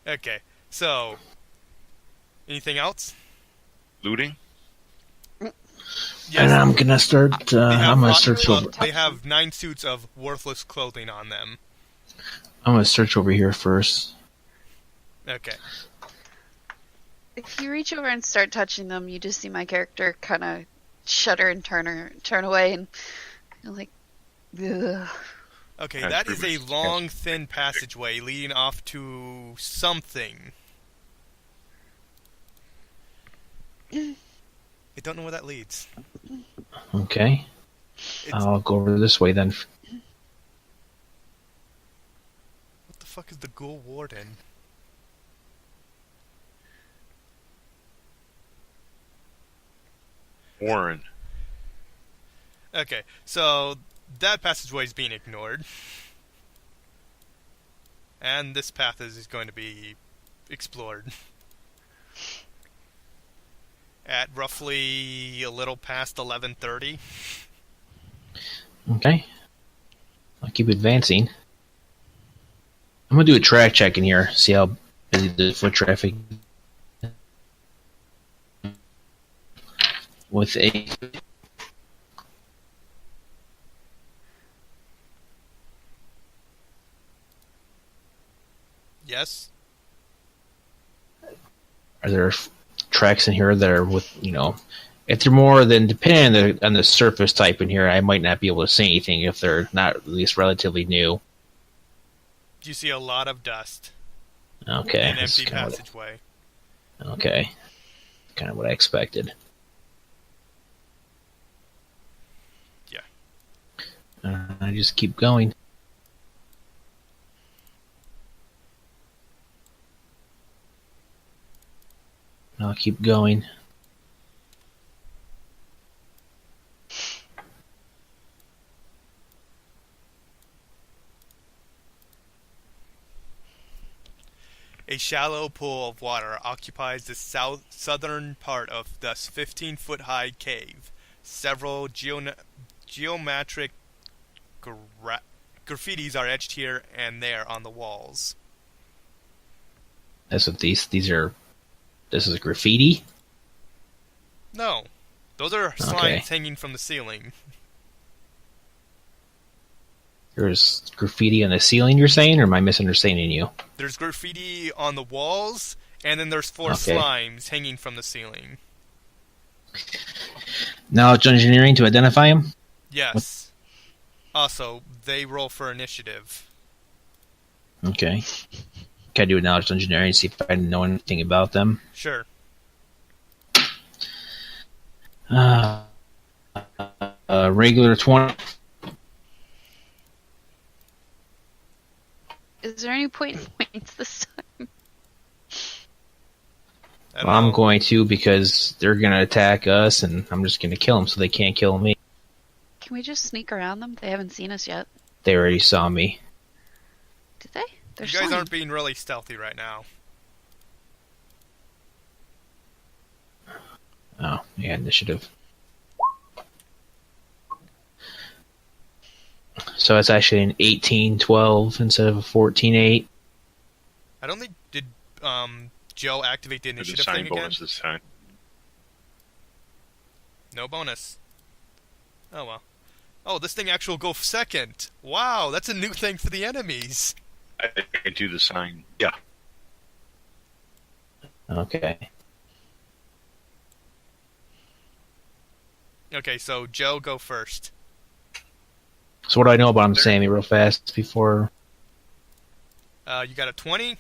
Okay, so anything else? Looting? And Yes, I'm gonna start. they have I'm gonna rotten search over. They have 9 suits of worthless clothing on them. I'm gonna search over here first. Okay. If you reach over and start touching them, you just see my character kind of shudder and turn away, and you're like, ugh. Okay, That's that is a pretty long, much- thin passageway leading off to something. I don't know where that leads. Okay. It's, I'll go over this way then. what the fuck is the Ghoul Warden? Warren. Okay, so that passageway is being ignored. And this path is going to be explored. At roughly a little past 11:30. Okay. I'll keep advancing. I'm gonna do a track check in here. See how busy the foot traffic. With a Yes? Are there tracks in here that are with, if they're more than, depending on the surface type in here, I might not be able to say anything if they're not at least relatively new. You see a lot of dust. Okay. An that's empty kinda passageway. okay. Kind of what I expected. Yeah. I just keep going. I'll keep going. A shallow pool of water occupies the southern part of this 15-foot-high cave. Several geometric graffitis are etched here and there on the walls. That's what these are. This is graffiti? No, those are Okay. signs hanging from the ceiling. There's graffiti on the ceiling, you're saying, or am I misunderstanding you? There's graffiti on the walls, and then there's 4 Okay. slimes hanging from the ceiling. Knowledge engineering to identify them? Yes. Also, they roll for initiative. Okay. Can I do a knowledge engineering and see if I know anything about them? Sure. Regular 20. Is there any point in points this time? I don't I'm know. going to because they're going to attack us, and I'm just going to kill them so they can't kill me. Can we just sneak around them? They haven't seen us yet. They already saw me. Did they? They're You guys slime. aren't being really stealthy right now. Oh, yeah, initiative. So it's actually an 18-12 instead of a 14-8. I don't think did Joe activate the There's a initiative sign thing again? bonus this time. No bonus. Oh well. Oh, this thing actually will go second. Wow, that's a new thing for the enemies. I do the sign. Yeah. Okay. Okay, so Joe, go first. So what do I know about them, Sammy, real fast before... You got a 20.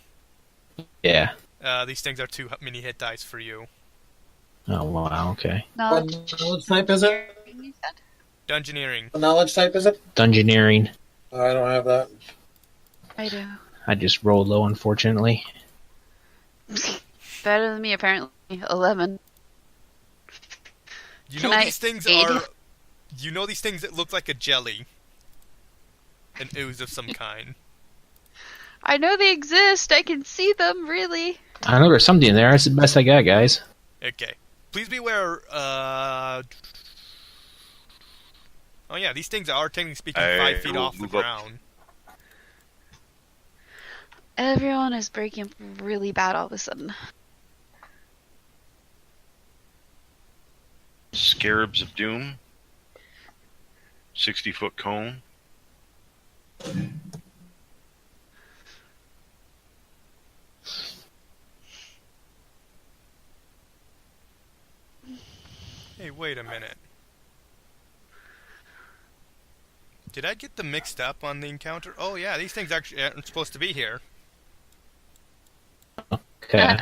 Yeah. These things are 2 mini hit dice for you. Oh, wow, okay. Knowledge. What knowledge type is it? You said? Dungeoneering. What knowledge type is it? Dungeoneering. Oh, I don't have that. I do. I just rolled low, unfortunately. Better than me, apparently. 11. You Can know I these things aid? are. You know these things that look like a jelly. An ooze of some kind. I know they exist. I can see them, really. I know there's something in there. That's the best I got, guys. Okay. Please be aware. Oh yeah, these things are technically speaking I 5 feet will off the move up. ground. Everyone is breaking up really bad all of a sudden. Scarabs of Doom. 60-foot cone. Hey, wait a minute. Did I get them mixed up on the encounter? Oh yeah, these things actually aren't supposed to be here. Okay,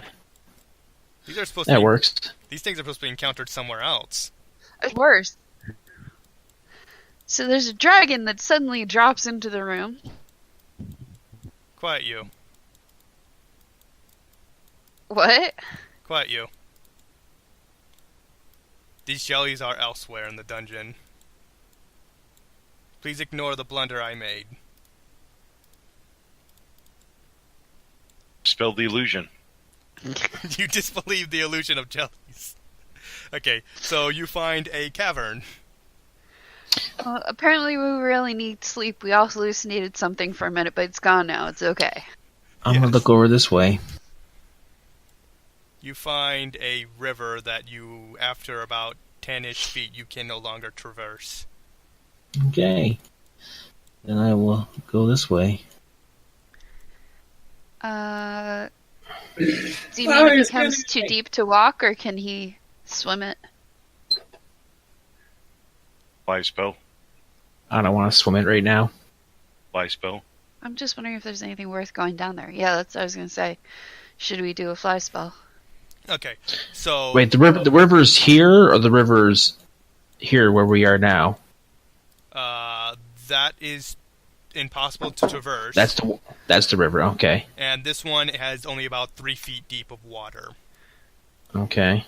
These are supposed to that be, works. These things are supposed to be encountered somewhere else. It's worse. So there's a dragon that suddenly drops into the room. Quiet you. What? Quiet you. These jellies are elsewhere in the dungeon. Please ignore the blunder I made. Spell the illusion. You disbelieve the illusion of jellies. Okay, so you find a cavern. Well, apparently we really need sleep. We also hallucinated something for a minute, but it's gone now. It's okay. I'm gonna Yes. look over this way. You find a river that you, after about 10-ish feet, you can no longer traverse. Okay, then I will go this way. Do you mean it becomes too deep to walk, or can he swim it? Fly spell. I don't want to swim it right now. Fly spell. I'm just wondering if there's anything worth going down there. Yeah, that's what I was gonna say. Should we do a fly spell? Okay, so... Wait, the river's here, or the river's here where we are now? That is impossible to traverse. That's the river. Okay, And this one has only about 3 feet deep of water. okay,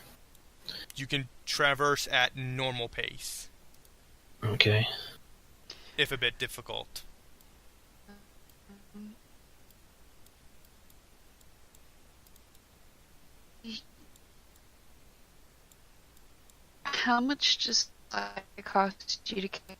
You can traverse at normal pace, okay. if a bit difficult. How much does it cost you to carry?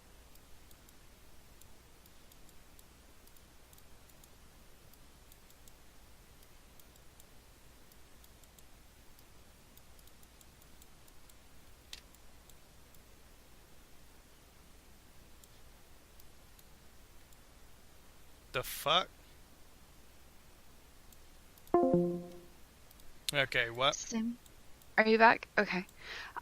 The fuck? Okay, what? Sim? Are you back? Okay.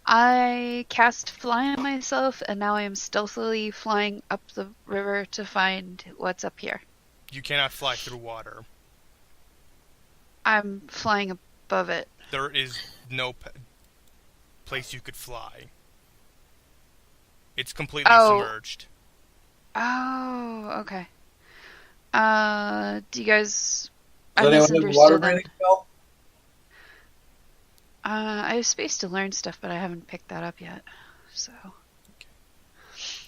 I cast fly on myself, and now I am stealthily flying up the river to find what's up here. You cannot fly through water. I'm flying above it. There is no place you could fly. It's completely Oh. submerged. Oh, okay. Do you guys... Does I anyone have a water misunderstood then. breathing spell? I have space to learn stuff, but I haven't picked that up yet. So...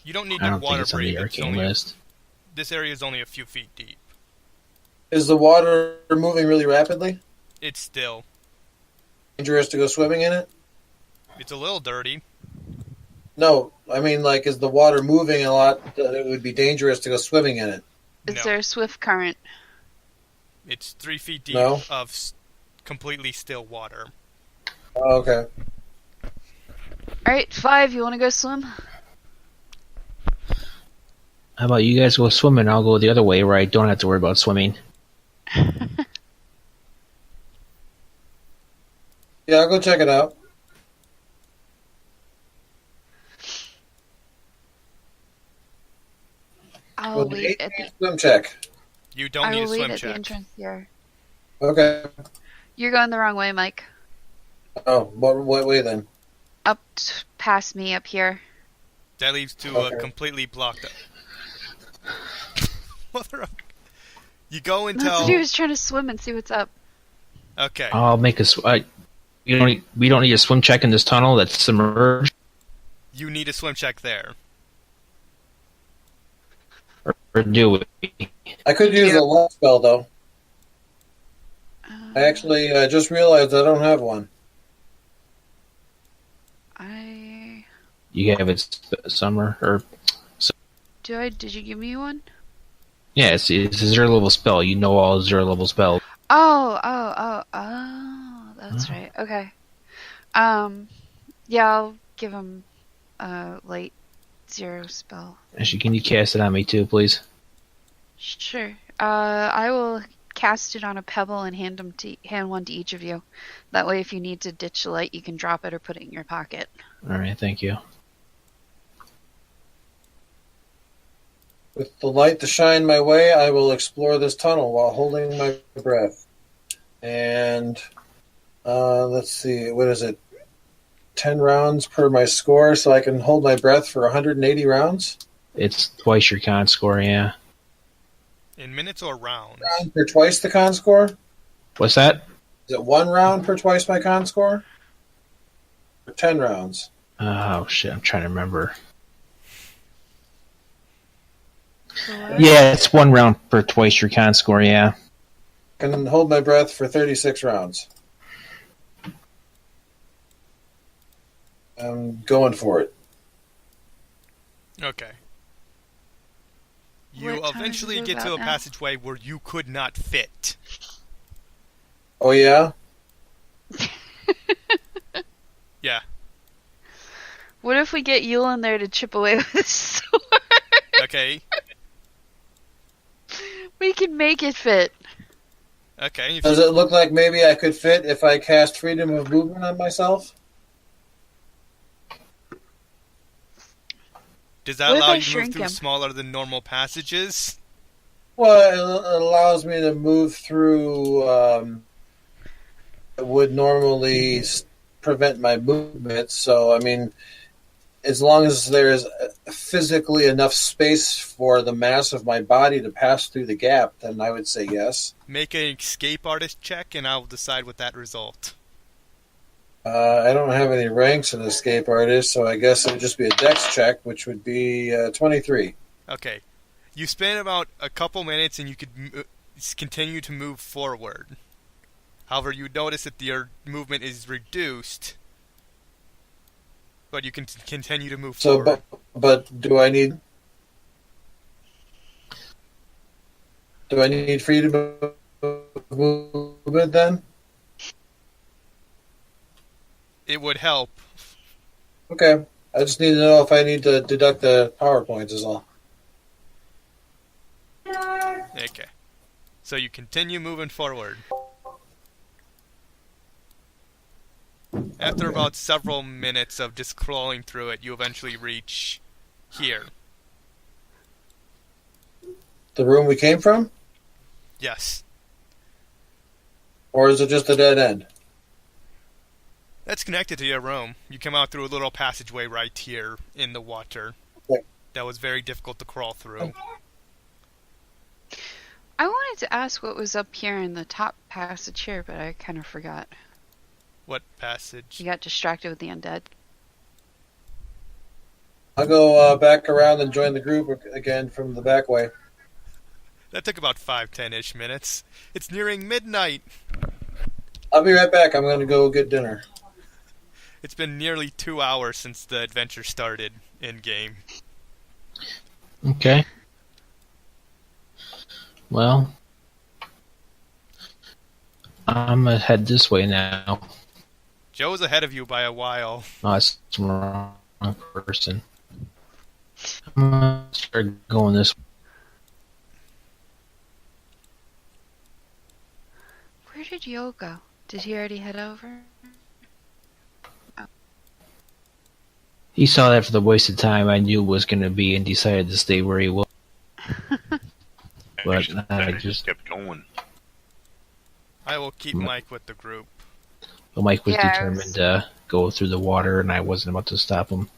You don't need I to don't think water it's on the breathe. arcane list. This area is only a few feet deep. Is the water moving really rapidly? It's still. Dangerous to go swimming in it? It's a little dirty. No, I mean, like, is the water moving a lot that it would be dangerous to go swimming in it? Is No. there a swift current? It's 3 feet deep No. of completely still water. Oh, okay. Alright, 5, you want to go swim? How about you guys go swimming? I'll go the other way where I don't have to worry about swimming. Yeah, I'll go check it out. I'll With wait the at the... 18 swim check. You don't I need a will wait swim at the check. entrance here. Okay. You're going the wrong way, Mike. Oh, what way then? Up past me up here. That leads to Okay. a completely blocked up. Mother of... You go That's what he until... was trying to swim and see what's up. Okay. I'll make a. We don't need a swim check in this tunnel that's submerged, You need a swim check there. or do we? I could use a light spell, though. Uh, I actually just realized I don't have one. You have it summer or Did you give me one? Yeah, it's a zero level spell. You know all zero level spells. Oh, that's Oh. right. Okay. Yeah, I'll give him a light 0 spell. Actually, can you cast it on me too, please? Sure. I will cast it on a pebble and hand one to each of you. That way, if you need to ditch the light, you can drop it or put it in your pocket. All right, thank you. With the light to shine my way, I will explore this tunnel while holding my breath. And let's see, what is it? 10 rounds per my score, so I can hold my breath for 180 rounds? It's twice your con score, yeah. In minutes or rounds? Round per twice the con score? What's that? Is it 1 round per twice my con score? Or 10 rounds? Oh shit, I'm trying to remember. What? Yeah, it's 1 round per twice your con score, yeah. I can hold my breath for 36 rounds. I'm going for it. Okay. You What time eventually is it get to a about now? passageway where you could not fit. Oh, yeah? Yeah. What if we get Yule in there to chip away with his sword? Okay. We can make it fit. Okay. If Does you, it look like maybe I could fit if I cast Freedom of Movement on myself? does that What if allow I you to move shrink through him? smaller than normal passages? Well, it allows me to move through that would normally prevent my movement. So, I mean, as long as there's physically enough space for the mass of my body to pass through the gap, then I would say yes. Make an escape artist check, and I'll decide with that result. I don't have any ranks in Escape Artist, so I guess it would just be a dex check, which would be 23. Okay. You spend about a couple minutes, and you could continue to move forward. However, you notice that your movement is reduced, but you can continue to move So, forward. but do I need freedom of movement then? It would help. Okay. I just need to know if I need to deduct the power points is all. Okay. So you continue moving forward. After about several minutes of just crawling through it, you eventually reach here. The room we came from? Yes. Or is it just a dead end? That's connected to your room. You come out through a little passageway right here in the water. Okay. That was very difficult to crawl through. I wanted to ask what was up here in the top passage here, but I kind of forgot. What passage? You got distracted with the undead. I'll go back around and join the group again from the back way. That took about 5-10-ish minutes. It's nearing midnight. I'll be right back. I'm going to go get dinner. It's been nearly 2 hours since the adventure started in-game. Okay. Well, I'm gonna head this way now. Joe's ahead of you by a while. Oh, it's the wrong person. I'm gonna start going this way. Where did Yo go? Did he already head over? He saw that for the wasted time I knew was going to be and decided to stay where he was. But I just kept going. I will keep Mike with the group. But Mike was Yeah, I determined was- to go through the water, and I wasn't about to stop him.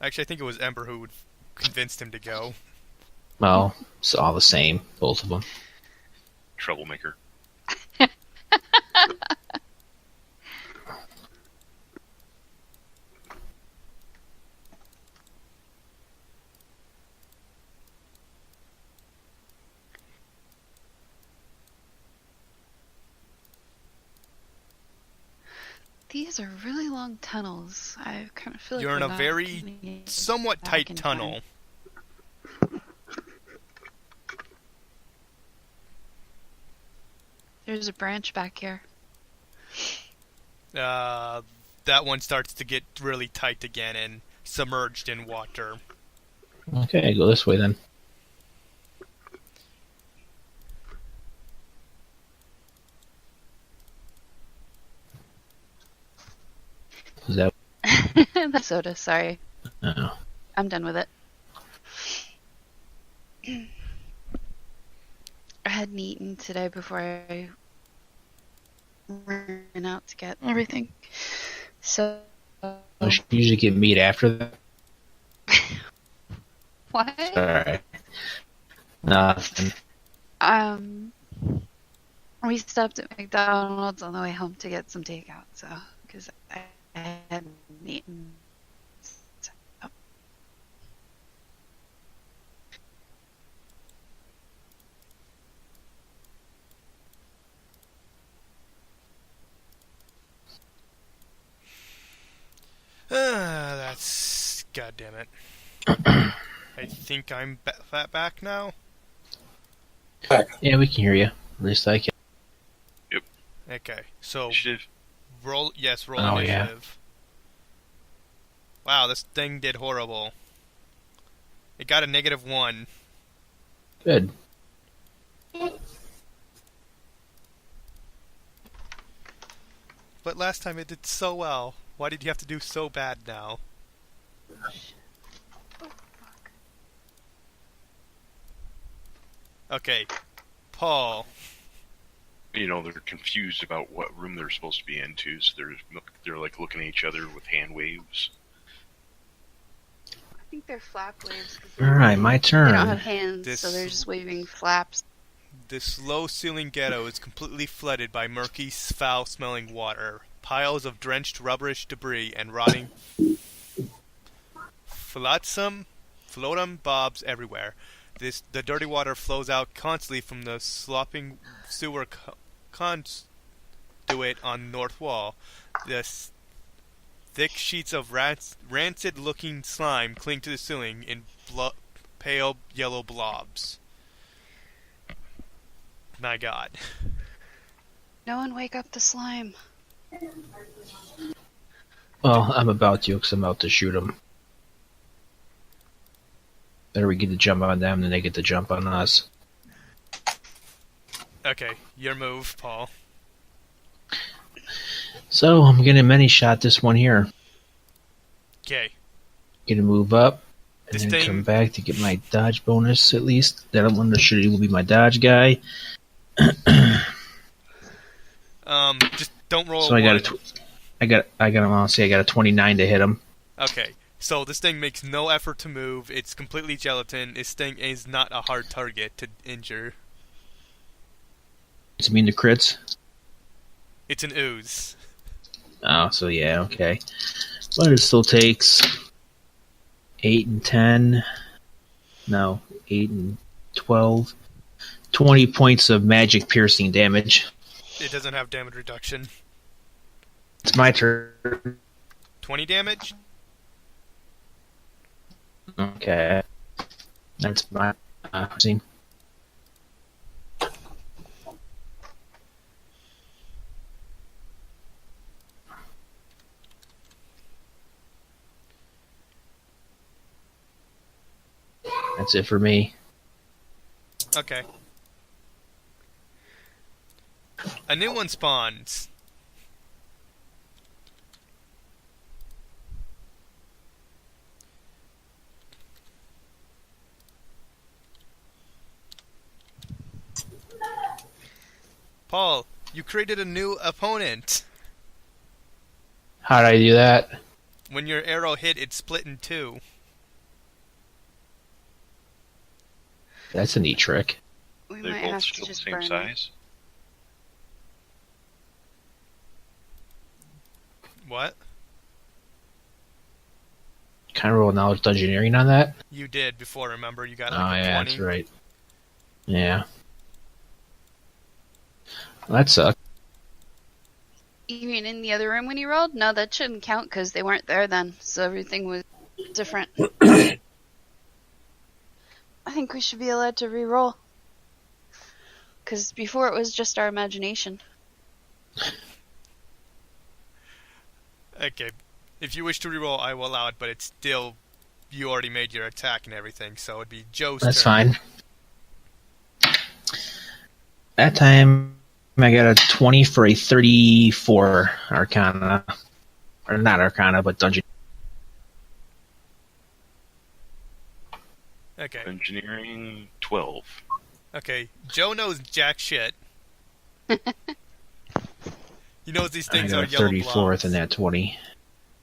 Actually, I think it was Ember who convinced him to go. Well, it's all the same, both of them. Troublemaker. These are really long tunnels. I kind of feel like You're in we're a not very gonna get somewhat back tight in tunnel. time. There's a branch back here. That one starts to get really tight again and submerged in water. Okay, go this way then. Is that? The soda, sorry. Oh. I'm done with it. I hadn't eaten today before I ran out to get everything. So. I should usually get meat after that. What? Sorry. Nothing. We stopped at McDonald's on the way home to get some takeout, so because I hadn't eaten. So. That's... God damn it. I think I'm back now. Yeah, we can hear you. At least I can. Okay, so Initiative. roll Oh, initiative. Wow, this thing did horrible. It got a -1. Good. But last time it did so well. Why did you have to do so bad now? Okay, Paul. You know, they're confused about what room they're supposed to be into, so they're like looking at each other with hand waves. I think they're flap waves. Alright, my They don't have turn. hands, so they're just waving flaps. This low-ceiling ghetto is completely flooded by murky, foul-smelling water, piles of drenched rubbish debris, and rotting flotsam bobs everywhere. The dirty water flows out constantly from the slopping sewer conduit on the north wall. The thick sheets of rancid-looking slime cling to the ceiling in pale yellow blobs. My God. No one wake up the slime. Well, I'm about to, because I'm about to shoot them. Better we get to jump on them than they get to jump on us. Okay, your move, Paul. So, I'm going to many-shot this one here. Okay. Gonna move up, and This then thing- come back to get my dodge bonus, at least. That one that should will be my dodge guy. Just don't roll So a I one. got a 29 to hit him. Okay, so this thing makes no effort to move. It's completely gelatin. This thing is not a hard target to injure. Does it mean the crits? It's an ooze. Oh, so yeah, okay. But it still takes 8 and 10. No, 8 and 12. 20 points of magic piercing damage. It doesn't have damage reduction. It's my turn. 20 damage? Okay. That's my scene. That's it for me. Okay. A new one spawns. Paul, you created a new opponent. How'd I do that? When your arrow hit, it split in two. That's a neat trick. We They're might both have to still the just same burn it. size. What? Can I roll knowledge dungeoneering on that? You did before, remember? You got Oh, like a yeah, 20. that's right. Yeah. Well, that sucks. You mean in the other room when you rolled? No, that shouldn't count because they weren't there then, so everything was different. I think we should be allowed to re-roll. Because before it was just our imagination. Okay. If you wish to reroll, I will allow it, but it's still... You already made your attack and everything, so it'd be Joe's That's turn. fine. That time, I got a 20 for a 34 Arcana. Or not Arcana, but Dungeon. Okay. Engineering 12. Okay. Joe knows jack shit. He knows these I things got are a yellow 34th blobs. in that 20.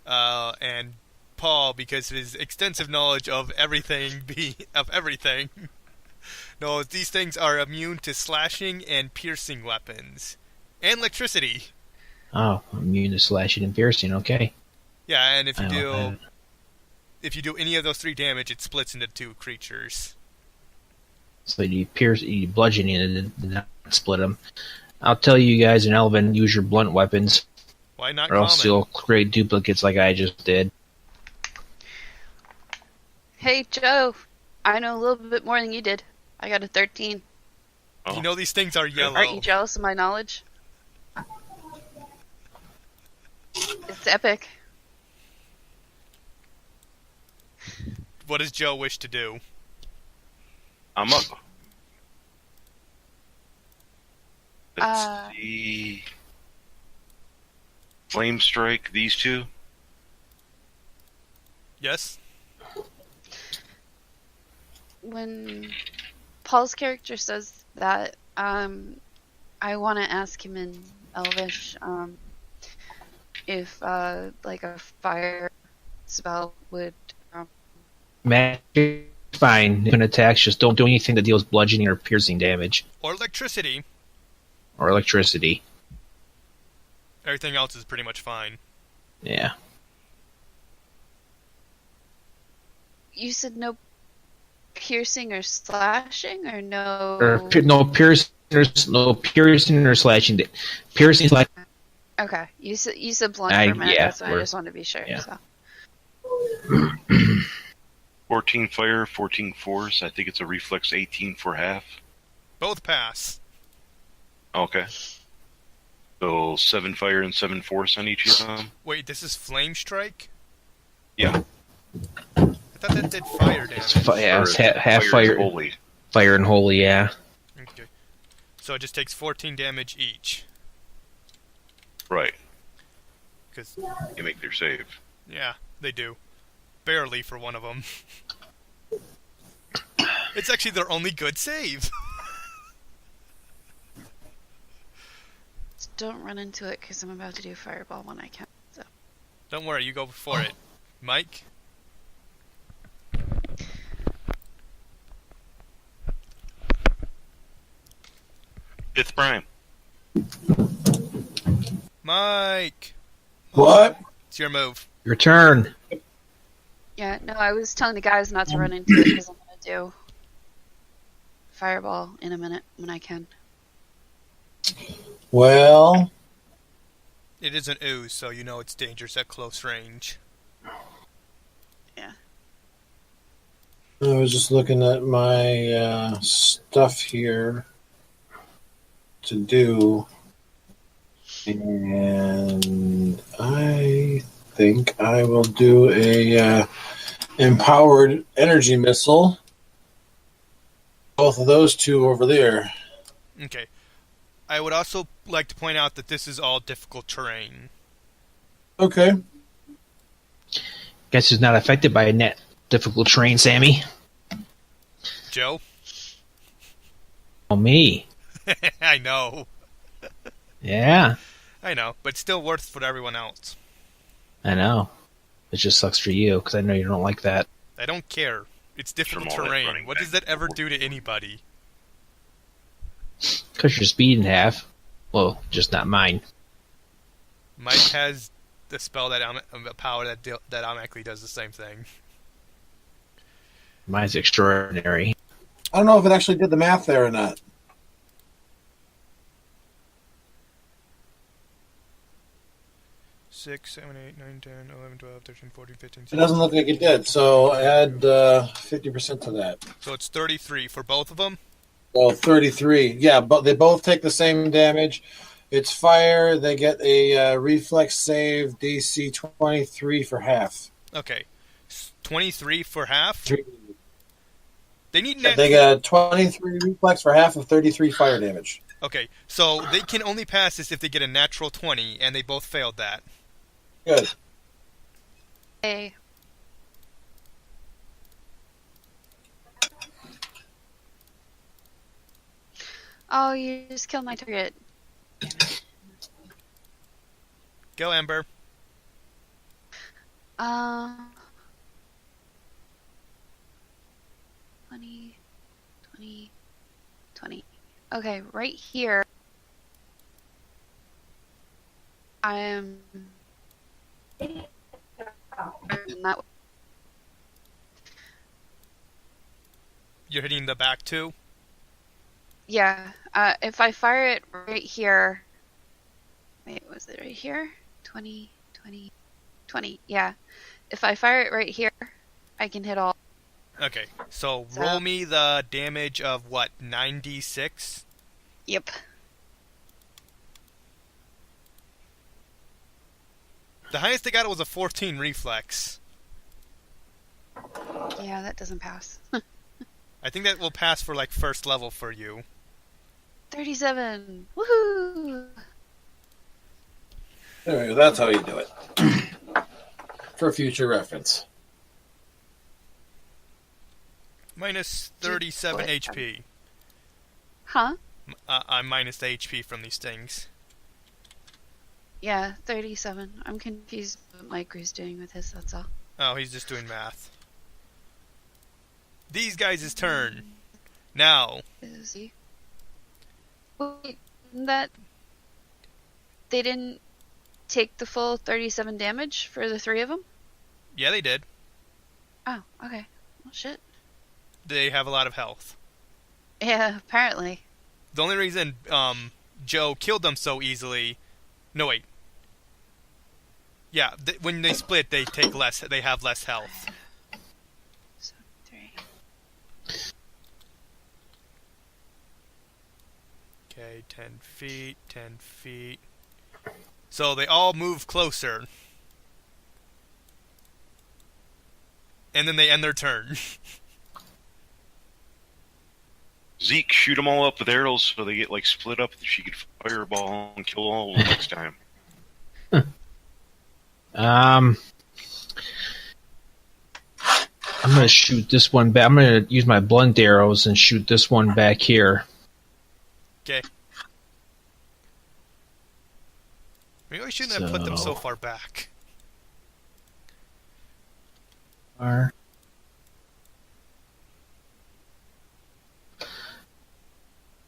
And Paul, because of his extensive knowledge of everything, knows these things are immune to slashing and piercing weapons. And electricity. Oh, immune to slashing and piercing, okay. Yeah, and if you I do... don't have it. If you do any of those 3 damage, it splits into 2 creatures. So you bludgeoning and not split them. I'll tell you guys in Elven, use your blunt weapons, Why not or else common? you'll create duplicates like I just did. Hey, Joe. I know a little bit more than you did. I got a 13. Oh. You know these things are yellow. Aren't you jealous of my knowledge? It's epic. What does Joe wish to do? I'm up. Let's Uh, see. Flame strike these two. Yes? When Paul's character says that, I want to ask him in Elvish, if, like a fire spell would, Magic, fine. Different attacks, just don't do anything that deals bludgeoning or piercing damage. Or electricity. Or electricity. Everything else is pretty much fine. Yeah. you said no piercing or slashing, or no? No piercing or slashing. Piercing, slash. Okay, you said blunt for a minute. Yeah, That's why I just wanted to be sure. yeah. So. 14 fire, 14 force. I think it's a reflex 18 for half. Both pass. Okay. So 7 fire and 7 force on each of them. Wait, this is Flame Strike? Yeah. I thought that did fire It's damage. it's half is fire, holy. fire and holy. Yeah. Okay. So it just takes 14 damage each. Right. Because, You make their save. yeah, they do. Barely for one of them. It's actually their only good save. Don't run into it because I'm about to do fireball when I can. So. Don't worry, you go for it. Mike? Fifth prime. Mike! What? It's your move. Your turn. Yeah, no, I was telling the guys not to run into it because I'm gonna do fireball in a minute when I can. Well, It is an ooze, so you know it's dangerous at close range. I was just looking at my stuff here to do, and I think I will do a empowered energy missile. Both of those two over there. Okay. I would also like to point out that this is all difficult terrain. Okay. Guess who's not affected by a net difficult terrain, Sammy? Joe? Oh, me. I know. Yeah, I know, but still worth for everyone else. I know. It just sucks for you because I know you don't like that. I don't care. It's difficult From all that terrain. running What back does that and ever forth. do to anybody? Because your speed in half. Well, just not mine. Mike has the spell that a power that automatically does the same thing. Mine's extraordinary. I don't know if it actually did the math there or not. Six, 7, 8, 9, 10, 11, 12, 13, 14, 15, It 16. doesn't look like it did, so add 50% to that. So it's 33 for both of them? Well, 33. Yeah, but they both take the same damage. It's fire. They get a reflex save, DC 23 for half. Okay. 23 for half? They need They get a 23 reflex for half of 33 fire damage. Okay, so they can only pass this if they get a natural 20, and they both failed that. Good. Hey. Oh, you just killed my target. Go, Ember. Uh, 20, 20, 20. Okay, right here. I'm that. You're hitting the back too? Yeah. If I fire it right here. Wait, was it right here? 20, 20, 20. Yeah. If I fire it right here, I can hit all. Okay, so roll me the damage of what, 96? Yep. The highest they got was a 14 reflex. Yeah, that doesn't pass. I think that will pass for like first level for you. 37. Woohoo! Anyway, that's how you do it. For future reference. Minus 37 HP. Huh? I'm minus the HP from these things. Yeah, 37. I'm confused what Mike was doing with his, that's all. Oh, he's just doing math. These guys' turn. Now. Is he? Wait, that... They didn't take the full 37 damage for the three of them? Yeah, they did. Oh, okay. Well, shit. They have a lot of health. Yeah, apparently. The only reason Joe killed them so easily... No, wait. Yeah, when they split, they take less. They have less health. So, 3. Okay, 10 feet, 10 feet. So they all move closer. And then they end their turn. Zeke, shoot them all up with arrows so they get like split up. She could fireball and kill all of them next time. I'm gonna shoot this one back. I'm gonna use my blunt arrows and shoot this one back here. Okay. Maybe we shouldn't have put them so far back.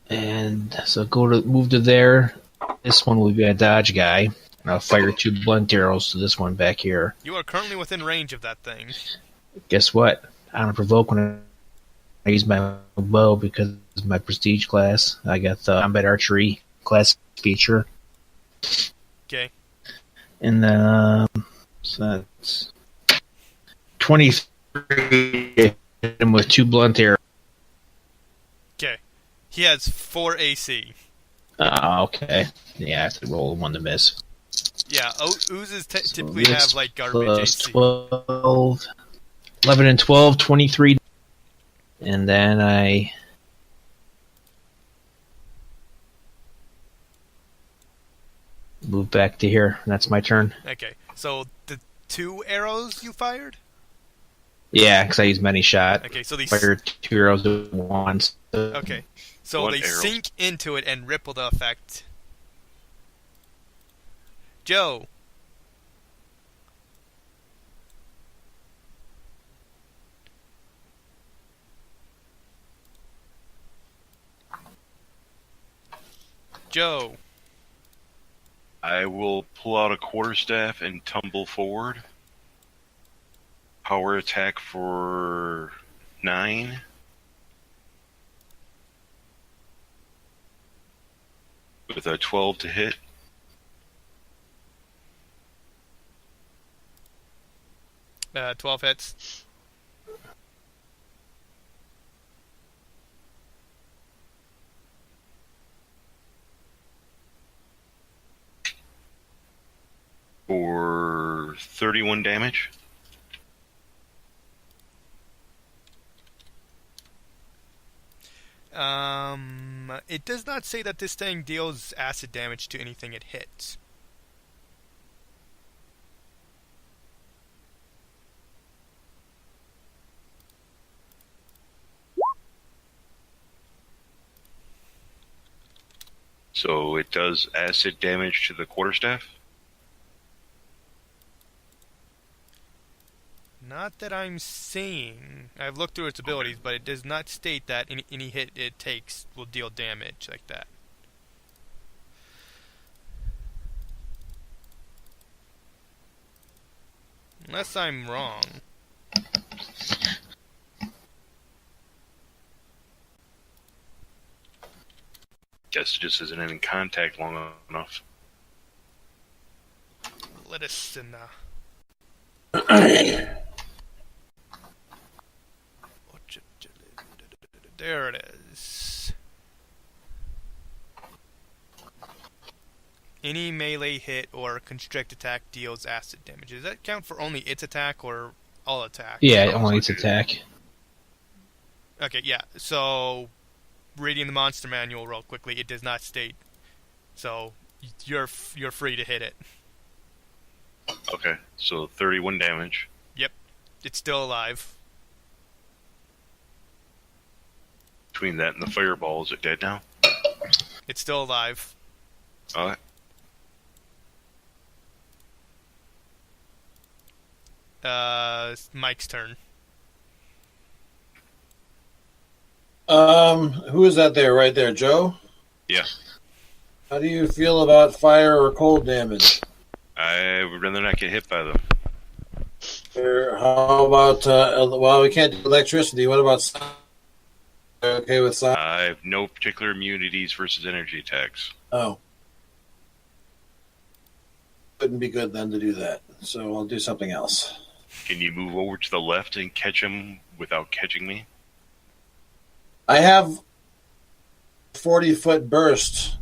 And so move to there. This one will be a dodge guy. And I'll fire 2 blunt arrows to this one back here. You are currently within range of that thing. Guess what? I don't provoke when I use my bow because of my prestige class. I got the combat archery class feature. Okay. And then, so that's 23. Hit him with 2 blunt arrows. Okay. He has 4 AC. Okay. Yeah, I have to roll one to miss. Yeah, oozes typically this have like garbage AC. 12, 11 and 12, 23. And then I move back to here. That's my turn. Okay, so the 2 arrows you fired? Yeah, because I use many shot. Okay, so these... Fire 2 arrows at once. Okay, so they sink into it and ripple the effect. Joe. Joe. I will pull out a quarterstaff and tumble forward. Power attack for 9. With a 12 to hit. Uh, 12 hits. for 31 damage. It does not say that this thing deals acid damage to anything it hits. So it does acid damage to the quarterstaff? Not that I'm seeing. I've looked through its abilities, but it does not state that any hit it takes will deal damage like that. Unless I'm wrong. Guess it just isn't in contact long enough. Let us in. There it is. Any melee hit or constrict attack deals acid damage. Does that count for only its attack or all attacks? Yeah, only its attack. Okay, yeah. So, reading the monster manual real quickly, it does not state. So, you're free to hit it. Okay, so 31 damage. Yep, it's still alive. Between that and the fireball, is it dead now? It's still alive. Alright. Mike's turn. Who is that there, right there, Joe? Yeah. How do you feel about fire or cold damage? I would rather not get hit by them. Or how about, well, we can't do electricity. What about sound? Okay with sound? I have no particular immunities versus energy attacks. Oh. Wouldn't be good then to do that. So I'll do something else. Can you move over to the left and catch him without catching me? I have 40-foot burst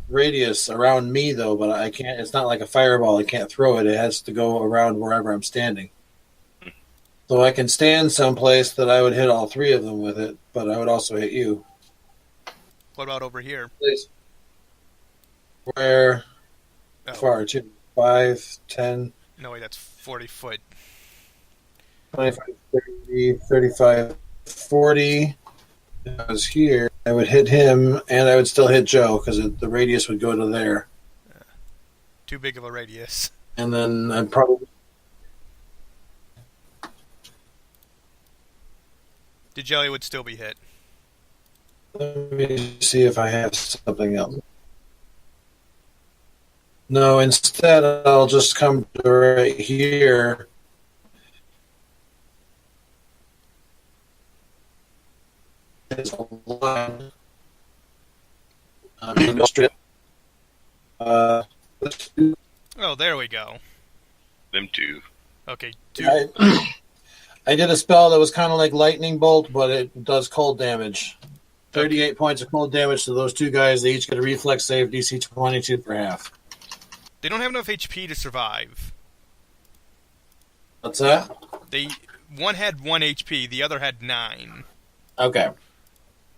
radius around me, though, but I can't. It's not like a fireball. I can't throw it. It has to go around wherever I'm standing. So I can stand someplace that I would hit all three of them with it, but I would also hit you. What about over here? Please. Where Oh. far? 2, 5, 10, No, wait, that's 40 foot. 25, 30, 35, 40. If I was here, I would hit him, and I would still hit Joe, because the radius would go to there. Too big of a radius. And then I'd probably... The jelly would still be hit. Let me see if I have something else. No, instead I'll just come to right here. It's a line. Strip. Oh, there we go. Them two. Okay, two. I did a spell that was kind of like lightning bolt, but it does cold damage. 38 points of cold damage to those two guys. They each get a reflex save, DC 22 for half. They don't have enough HP to survive. What's that? One had 1 HP, the other had 9. Okay.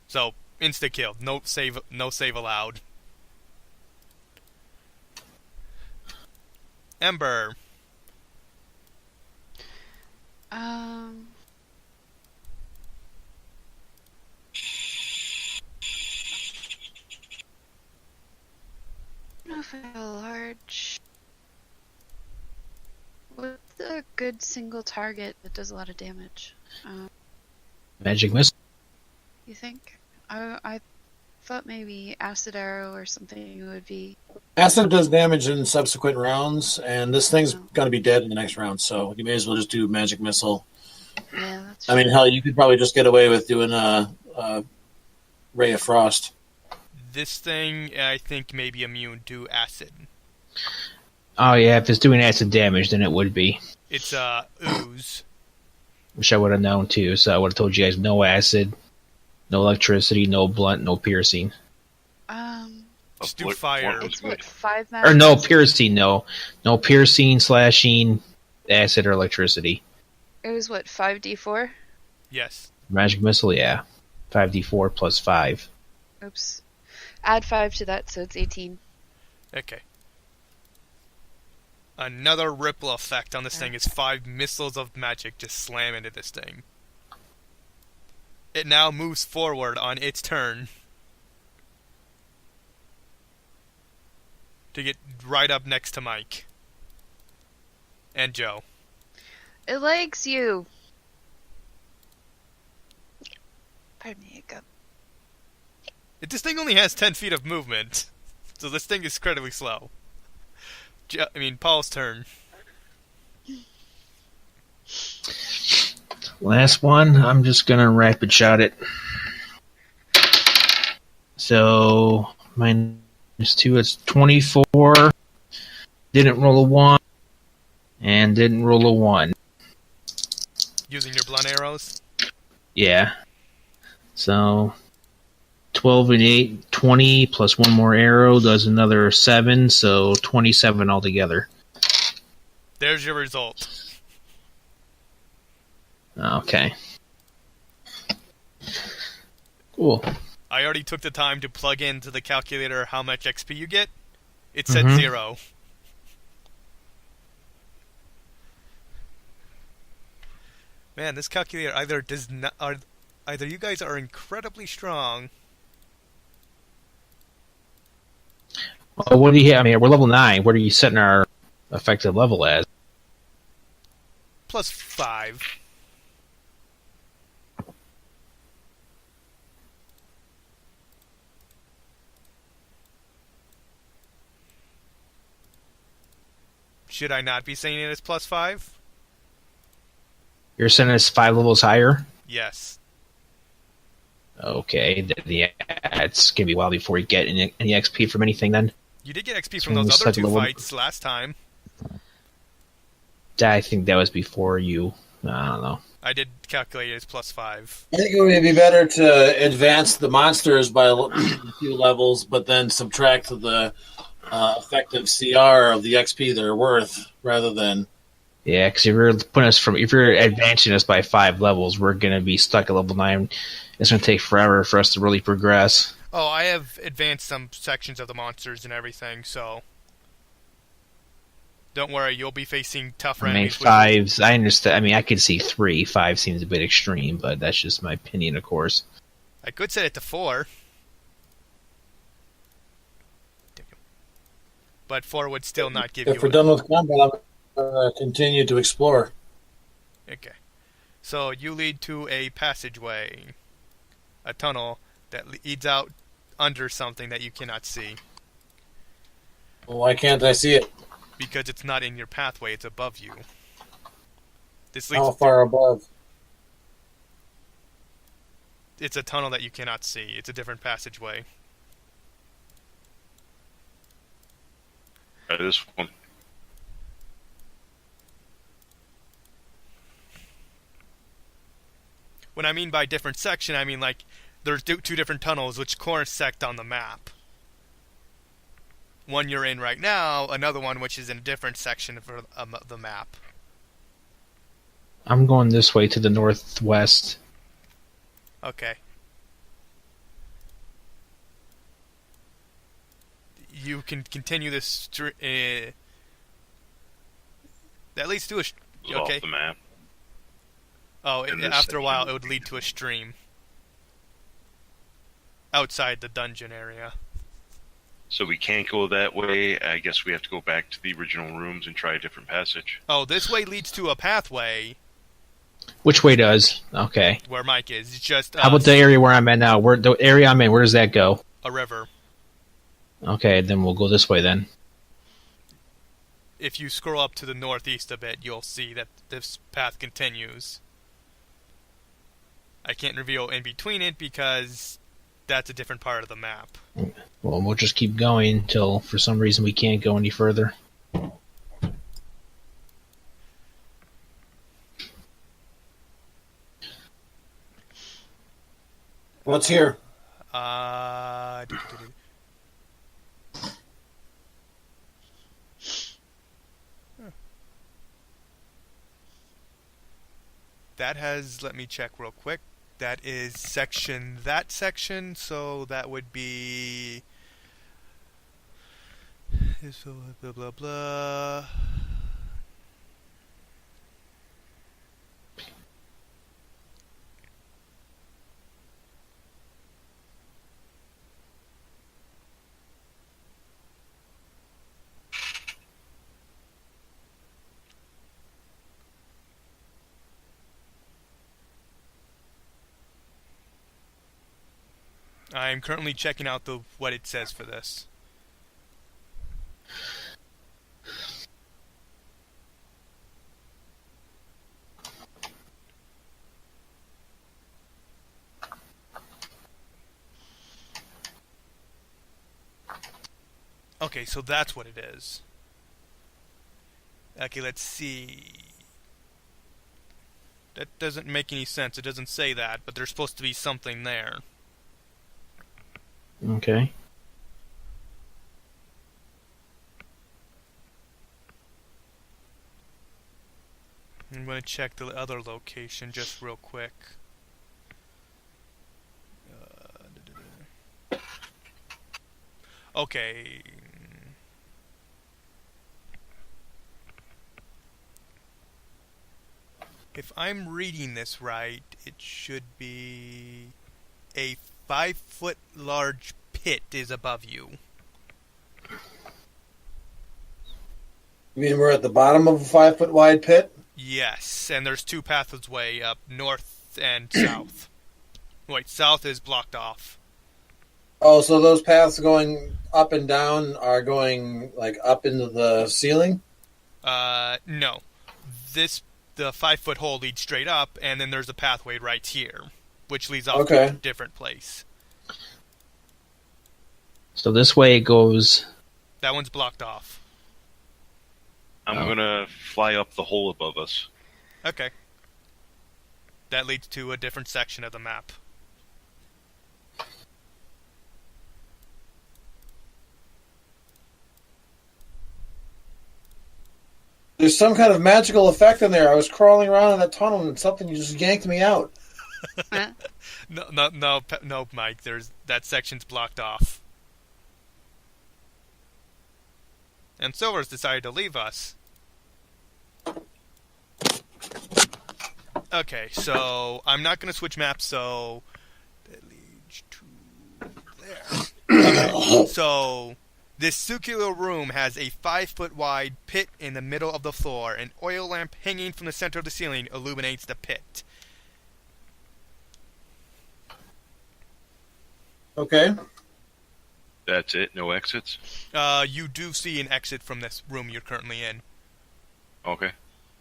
So, insta kill. No save allowed. Ember. I don't know if I have a large. What's a good single target that does a lot of damage? Magic missile. You think? I thought maybe acid arrow or something would be. Acid does damage in subsequent rounds, and this thing's going to be dead in the next round, so you may as well just do magic missile. Yeah, that's. I mean, hell, you could probably just get away with doing a ray of frost. This thing, I think, may be immune to acid. Oh yeah, if it's doing acid damage, then it would be. It's ooze. Which I would have known too, so I would have told you guys no acid, no electricity, no blunt, no piercing. Just do fire. It's what 5 Or magic. no piercing, no piercing, slashing, acid or electricity. It was what, 5d4? Yes. Magic missile, yeah. 5d4 plus 5. Oops. Add 5 to that, so it's 18. Okay. Another ripple effect on this thing is 5 missiles of magic just slam into this thing. It now moves forward on its turn to get right up next to Mike and Joe. It likes you. Pardon me, go. This thing only has 10 feet of movement, so this thing is incredibly slow. Paul's turn. Last one, I'm just gonna rapid shot it. So, minus 2, it's 24. Didn't roll a 1. And didn't roll a 1. Using your blunt arrows? Yeah. So, 12 and 8, 20, plus one more arrow does another 7, so 27 altogether. There's your result. Okay. Cool. I already took the time to plug into the calculator how much XP you get. It said 0. Man, this calculator either you guys are incredibly strong. Well, what do you have? We're level 9. What are you setting our effective level as? Plus 5. Should I not be saying it as plus 5? You're setting us 5 levels higher? Yes. Okay, yeah, it's gonna be a while before you get any XP from anything then. You did get XP from those other 2 fights last time. I think that was before you. I don't know. I did calculate it as plus 5. I think it would be better to advance the monsters by a few levels, but then subtract the effective CR of the XP they're worth, rather than. Yeah, because if you're advancing us by 5 levels, we're gonna be stuck at level 9. It's gonna take forever for us to really progress. Oh, I have advanced some sections of the monsters and everything, so don't worry, you'll be facing tougher enemies. 5's. I understand. I could see 3. 5 seems a bit extreme, but that's just my opinion, of course. I could set it to 4. But 4 would still not give you... If we're done with combat, I'm going to continue to explore. Okay. So you lead to a passageway. A tunnel that leads out under something that you cannot see. Well, why can't I see it? Because it's not in your pathway, it's above you. How far above? It's a tunnel that you cannot see. It's a different passageway. This one. When I mean by different section, I mean like there's 2 different tunnels which intersect on the map. One you're in right now, another one which is in a different section of the map. I'm going this way to the northwest. Okay. You can continue this. That leads to a. Okay. Off the map. Oh, after a while, it would lead to a stream outside the dungeon area. So we can't go that way. I guess we have to go back to the original rooms and try a different passage. Oh, this way leads to a pathway. Which way does? Okay. Where Mike is. It's just. How about the area where I'm at now? The area I'm in, where does that go? A river. Okay, then we'll go this way then. If you scroll up to the northeast a bit, you'll see that this path continues. I can't reveal in between it because that's a different part of the map. Well, we'll just keep going until, for some reason, we can't go any further. What's here? That has, let me check real quick. That is that section, so that would be... blah, blah, blah. I'm currently checking out what it says for this. Okay, so that's what it is. Okay, let's see. That doesn't make any sense. It doesn't say that, but there's supposed to be something there. Okay. I'm going to check the other location just real quick. Okay. If I'm reading this right, it should be a 5-foot large pit is above you. You mean we're at the bottom of a 5-foot wide pit? Yes, and there's two pathways up, north and south. Wait, south is blocked off. Oh, so those paths going up and down are going like up into the ceiling? No. The 5-foot hole leads straight up, and then there's a pathway right here, which leads off to a different place. So this way it goes. That one's blocked off. I'm gonna fly up the hole above us. Okay. That leads to a different section of the map. There's some kind of magical effect in there. I was crawling around in that tunnel and something just yanked me out. No, Mike. That section's blocked off. And Silver's decided to leave us. Okay, so I'm not going to switch maps, so that leads to there. Okay, so this circular room has a 5-foot wide pit in the middle of the floor. An oil lamp hanging from the center of the ceiling illuminates the pit. Okay. That's it? No exits? You do see an exit from this room you're currently in. Okay.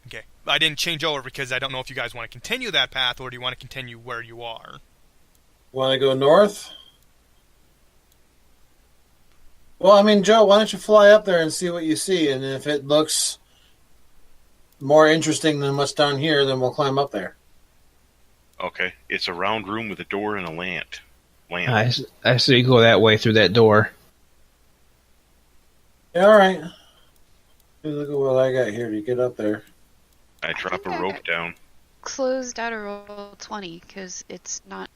Okay. I didn't change over because I don't know if you guys want to continue that path or do you want to continue where you are. Want to go north? Well, I mean, Joe, why don't you fly up there and see what you see, and if it looks more interesting than what's down here, then we'll climb up there. Okay. It's a round room with a door and a lamp. I say you go that way through that door. Yeah, all right. Hey, look at what I got here to get up there. I drop a rope down. Closed out a roll 20 because it's not.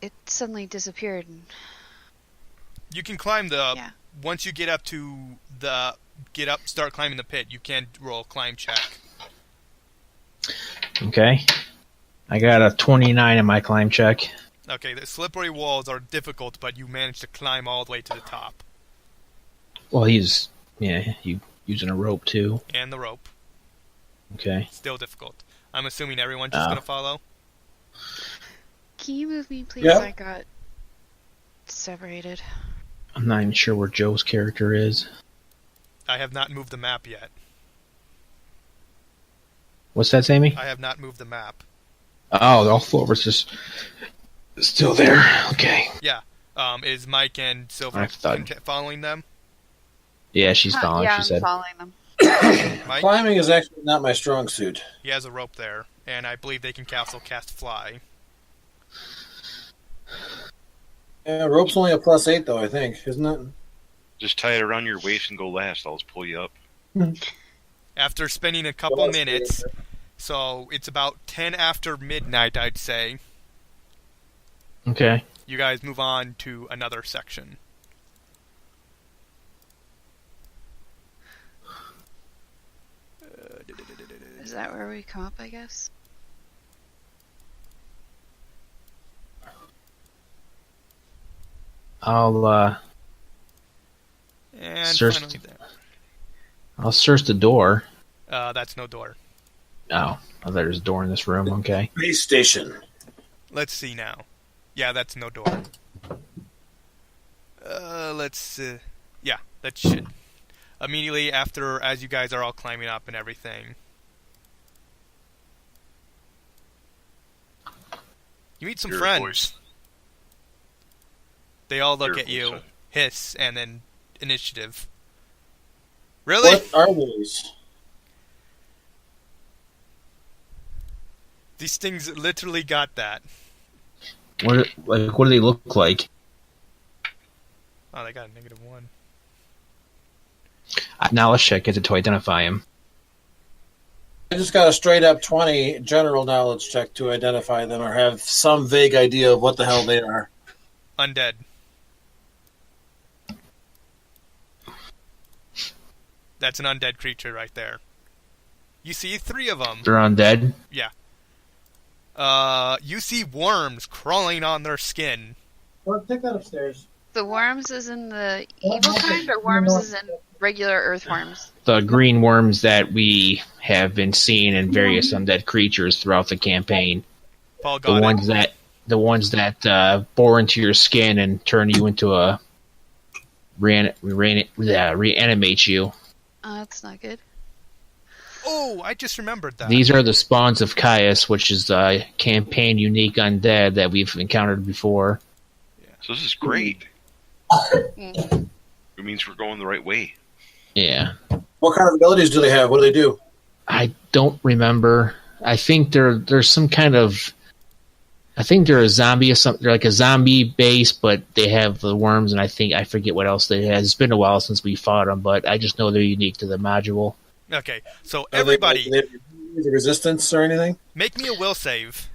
It suddenly disappeared. You can climb the... Yeah. Once you get up to the... start climbing the pit, you can roll a climb check. Okay. I got a 29 in my climb check. Okay, the slippery walls are difficult, but you managed to climb all the way to the top. Well, he's using a rope too. And the rope. Okay. Still difficult. I'm assuming everyone's just going to follow? Can you move me, please? Yep. I got separated. I'm not even sure where Joe's character is. I have not moved the map yet. What's that, Sammy? I have not moved the map. Oh, all Flover's just still there. Okay. Yeah. Is Mike and Silver following them? Yeah, she's following. Yeah, she I'm said. following them. Mike? Climbing is actually not my strong suit. He has a rope there, and I believe they can also cast fly. Yeah, rope's only a +8 though, I think, isn't it? Just tie it around your waist and go last. I'll just pull you up. After spending a couple minutes, So it's about 10 after midnight, I'd say. Okay. You guys move on to another section. Is that where we come up, I guess? I'll And Search- finally there. I'll search the door. That's no door. Oh, I thought there was a door in this room. Okay. Space station. Let's see now. Yeah, that's no door. Yeah, that should. Immediately after, as you guys are all climbing up and everything, you meet some Your friends. voice. They all look Your at you, voice. hiss, and then initiative. Really? What are these? These things literally got that. What do they look like? Oh, they got a -1. Now let's check it to identify him. I just got a straight up 20 general knowledge check to identify them or have some vague idea of what the hell they are. Undead. That's an undead creature right there. You see 3 of them. They're undead. Yeah. You see worms crawling on their skin. Well, take that upstairs. The worms is in the evil kind, or worms is in regular earthworms? The green worms that we have been seeing in various undead creatures throughout the campaign. Paul The got it. ones that bore into your skin and turn you into a reanimate you. Oh, that's not good. Oh, I just remembered that. These are the spawns of Caius, which is the campaign unique undead that we've encountered before. So this is great. Mm. It means we're going the right way. Yeah. What kind of abilities do they have? What do they do? I don't remember. I think there's some kind of. I think they're a zombie or something. They're like a zombie base, but they have the worms, and I forget what else they have. It's been a while since we fought them, but I just know they're unique to the module. Okay, so Are everybody, they resistance or anything? make me a will save.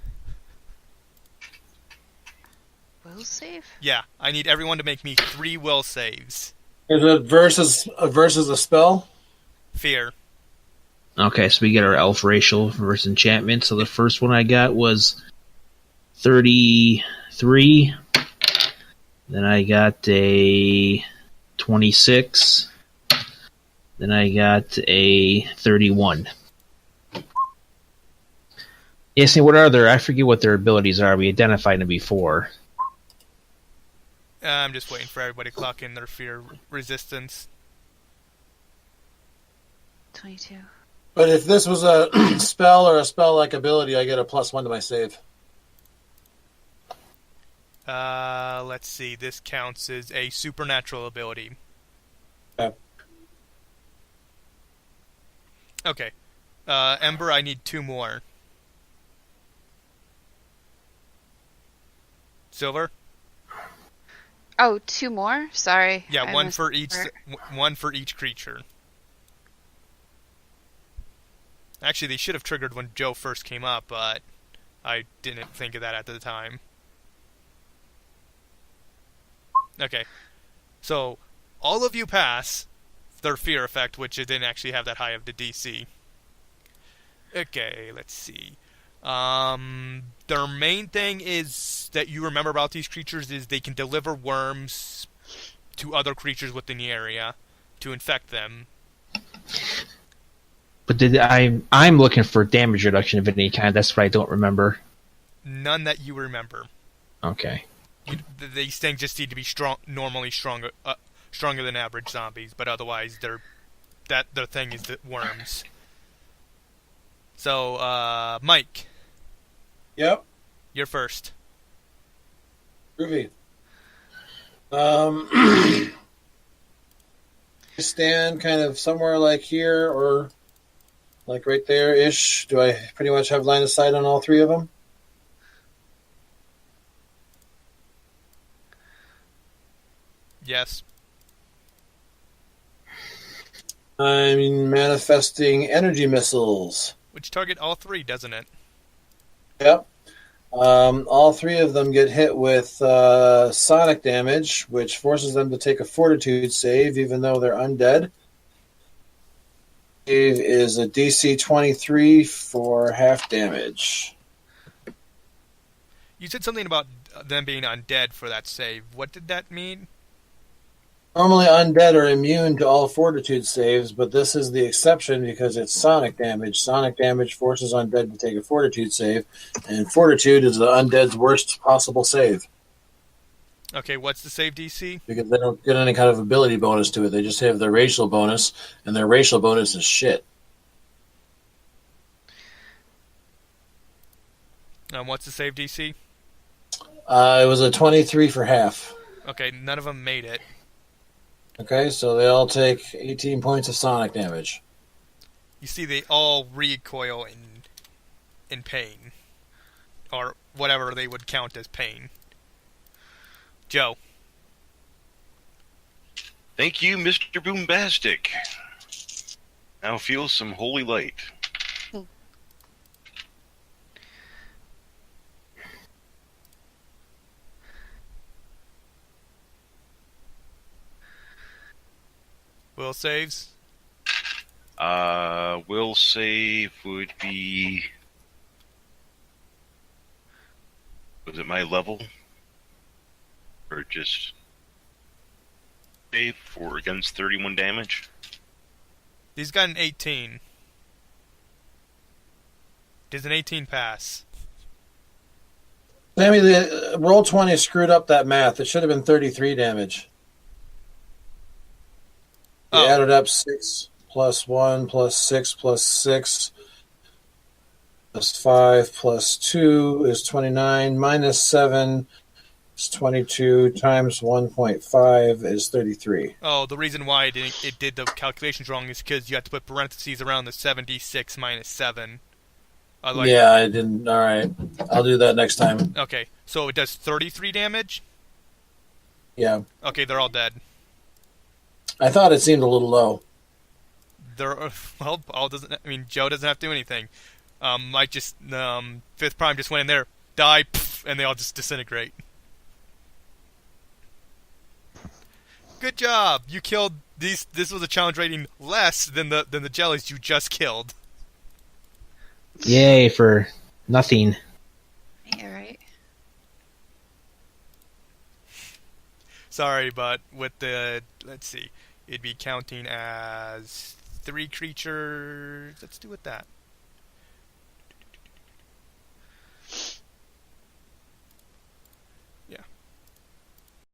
Will save? Yeah, I need everyone to make me 3 will saves. Is it versus a spell? Fear. Okay, so we get our elf racial versus enchantment. So the first one I got was 33. Then I got a 26. Then I got a 31. Yeah, see, what are their? I forget what their abilities are. We identified them before. I'm just waiting for everybody to clock in their fear resistance. 22. But if this was a spell or a spell-like ability, I get a +1 to my save. Let's see. This counts as a supernatural ability. Okay. Okay. Ember, I need 2 more. Silver? Oh, 2 more? Sorry. Yeah, I one missed for each. part. One for each creature. Actually, they should have triggered when Joe first came up, but I didn't think of that at the time. Okay, so all of you pass their fear effect, which it didn't actually have that high of the DC. Okay, let's see. Their main thing is that you remember about these creatures is they can deliver worms to other creatures within the area to infect them. But I'm looking for damage reduction of any kind. That's what I don't remember. None that you remember. Okay. These things just need to be normally stronger than average zombies, but otherwise their thing is the worms. So, Mike, Yep. you're first. Groovy. Stand kind of somewhere like here or like right there-ish. Do I pretty much have line of sight on all 3 of them? Yes. I'm manifesting energy missiles. Which target all three, doesn't it? Yep. All three of them get hit with sonic damage, which forces them to take a fortitude save, even though they're undead. Save is a DC 23 for half damage. You said something about them being undead for that save. What did that mean? Normally, undead are immune to all fortitude saves, but this is the exception because it's sonic damage. Sonic damage forces undead to take a fortitude save, and fortitude is the undead's worst possible save Okay, what's the save DC? because they don't get any kind of ability bonus to it. They just have their racial bonus, and their racial bonus is shit. What's the save DC? It was a 23 for half. Okay, none of them made it. Okay, so they all take 18 points of sonic damage. You see, they all recoil in pain, or whatever they would count as pain. Joe. Thank you, Mr. Boombastic. Now feel some holy light. Will saves. Will save would be. Was it my level? Or just save for against 31 damage? He's got an 18. Does an 18 pass? Sammy, the roll 20 screwed up that math. It should have been 33 damage. They Oh. added up 6 plus 1 plus 6 plus 6 plus 5 plus 2 is 29. Minus 7 is 22. Times 1.5 is 33. Oh, the reason why it did the calculations wrong is because you have to put parentheses around the 76 minus 7. Yeah, I didn't. All right. I'll do that next time. Okay, so it does 33 damage? Yeah. Okay, they're all dead. I thought it seemed a little low. Joe doesn't have to do anything. Mike just, Fifth Prime just went in there, die, pff, and they all just disintegrate. Good job! You killed these. This was a challenge rating less than the jellies you just killed. Yay for nothing. Yeah, right. Sorry, but with the, let's see, it'd be counting as 3 creatures. Let's do it that.